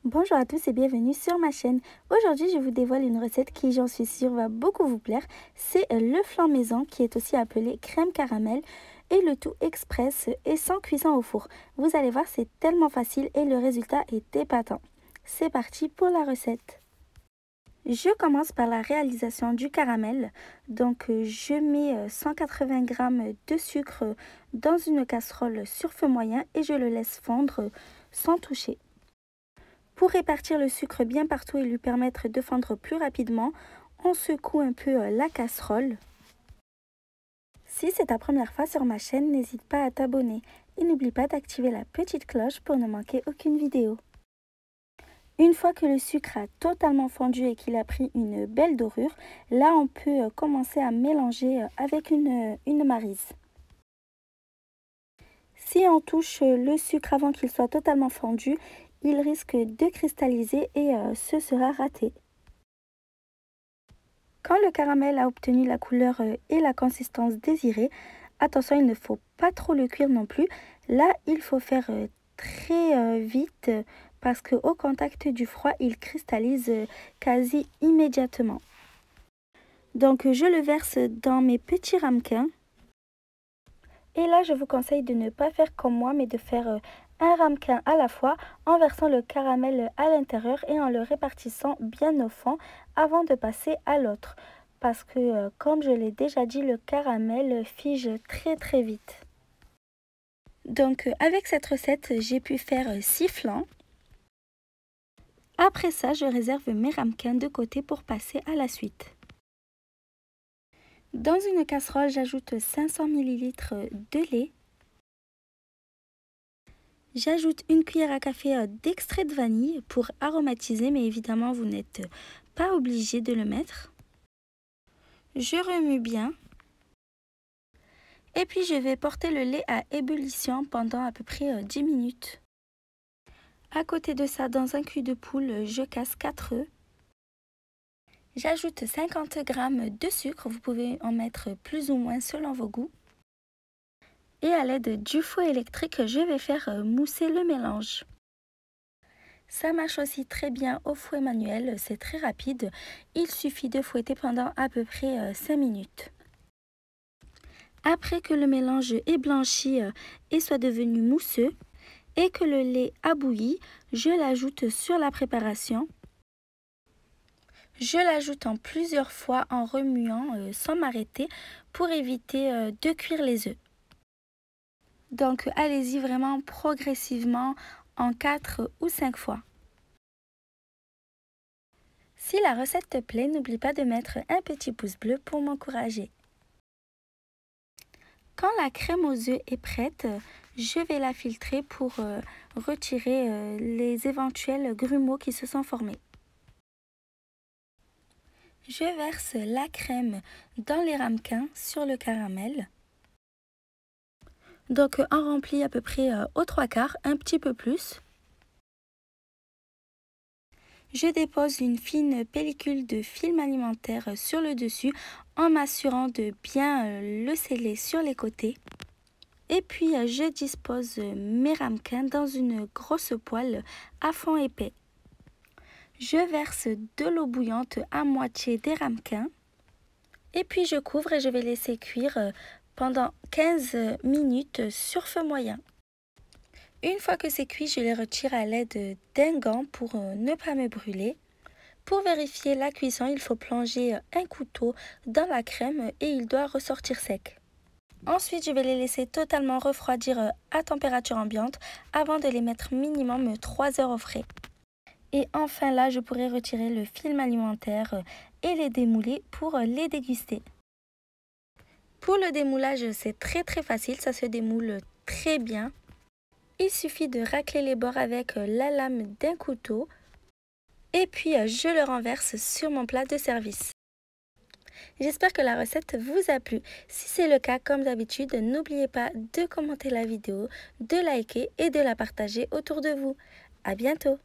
Bonjour à tous et bienvenue sur ma chaîne. Aujourd'hui, je vous dévoile une recette qui, j'en suis sûre, va beaucoup vous plaire. C'est le flan maison qui est aussi appelé crème caramel et le tout express et sans cuisson au four. Vous allez voir, c'est tellement facile et le résultat est épatant. C'est parti pour la recette. Je commence par la réalisation du caramel. Donc, je mets 180 g de sucre dans une casserole sur feu moyen et je le laisse fondre sans toucher. Pour répartir le sucre bien partout et lui permettre de fondre plus rapidement, on secoue un peu la casserole. Si c'est ta première fois sur ma chaîne, n'hésite pas à t'abonner et n'oublie pas d'activer la petite cloche pour ne manquer aucune vidéo. Une fois que le sucre a totalement fondu et qu'il a pris une belle dorure, là on peut commencer à mélanger avec une maryse. Si on touche le sucre avant qu'il soit totalement fondu, il risque de cristalliser et ce sera raté. Quand le caramel a obtenu la couleur et la consistance désirée, attention, il ne faut pas trop le cuire non plus. Là, il faut faire très vite parce qu'au contact du froid, il cristallise quasi immédiatement. Donc, je le verse dans mes petits ramequins. Et là, je vous conseille de ne pas faire comme moi, mais de faire un ramequin à la fois en versant le caramel à l'intérieur et en le répartissant bien au fond avant de passer à l'autre. Parce que, comme je l'ai déjà dit, le caramel fige très vite. Donc, avec cette recette, j'ai pu faire 6 flans. Après ça, je réserve mes ramequins de côté pour passer à la suite. Dans une casserole, j'ajoute 500 ml de lait. J'ajoute une cuillère à café d'extrait de vanille pour aromatiser, mais évidemment, vous n'êtes pas obligé de le mettre. Je remue bien. Et puis, je vais porter le lait à ébullition pendant à peu près 10 minutes. À côté de ça, dans un cul de poule, je casse 4 œufs. J'ajoute 50 g de sucre, vous pouvez en mettre plus ou moins selon vos goûts. Et à l'aide du fouet électrique, je vais faire mousser le mélange. Ça marche aussi très bien au fouet manuel, c'est très rapide. Il suffit de fouetter pendant à peu près 5 minutes. Après que le mélange est blanchi et soit devenu mousseux et que le lait a bouilli, je l'ajoute sur la préparation. Je l'ajoute en plusieurs fois en remuant sans m'arrêter pour éviter de cuire les œufs. Donc allez-y vraiment progressivement en 4 ou 5 fois. Si la recette te plaît, n'oublie pas de mettre un petit pouce bleu pour m'encourager. Quand la crème aux œufs est prête, je vais la filtrer pour retirer les éventuels grumeaux qui se sont formés. Je verse la crème dans les ramequins sur le caramel. Donc on remplit à peu près aux 3/4, un petit peu plus. Je dépose une fine pellicule de film alimentaire sur le dessus en m'assurant de bien le sceller sur les côtés. Et puis je dispose mes ramequins dans une grosse poêle à fond épais. Je verse de l'eau bouillante à moitié des ramequins. Et puis je couvre et je vais laisser cuire pendant 15 minutes sur feu moyen. Une fois que c'est cuit, je les retire à l'aide d'un gant pour ne pas me brûler. Pour vérifier la cuisson, il faut plonger un couteau dans la crème et il doit ressortir sec. Ensuite, je vais les laisser totalement refroidir à température ambiante avant de les mettre minimum 3 heures au frais. Et enfin là, je pourrai retirer le film alimentaire et les démouler pour les déguster. Pour le démoulage, c'est très facile, ça se démoule très bien. Il suffit de racler les bords avec la lame d'un couteau et puis je le renverse sur mon plat de service. J'espère que la recette vous a plu. Si c'est le cas, comme d'habitude, n'oubliez pas de commenter la vidéo, de liker et de la partager autour de vous. À bientôt!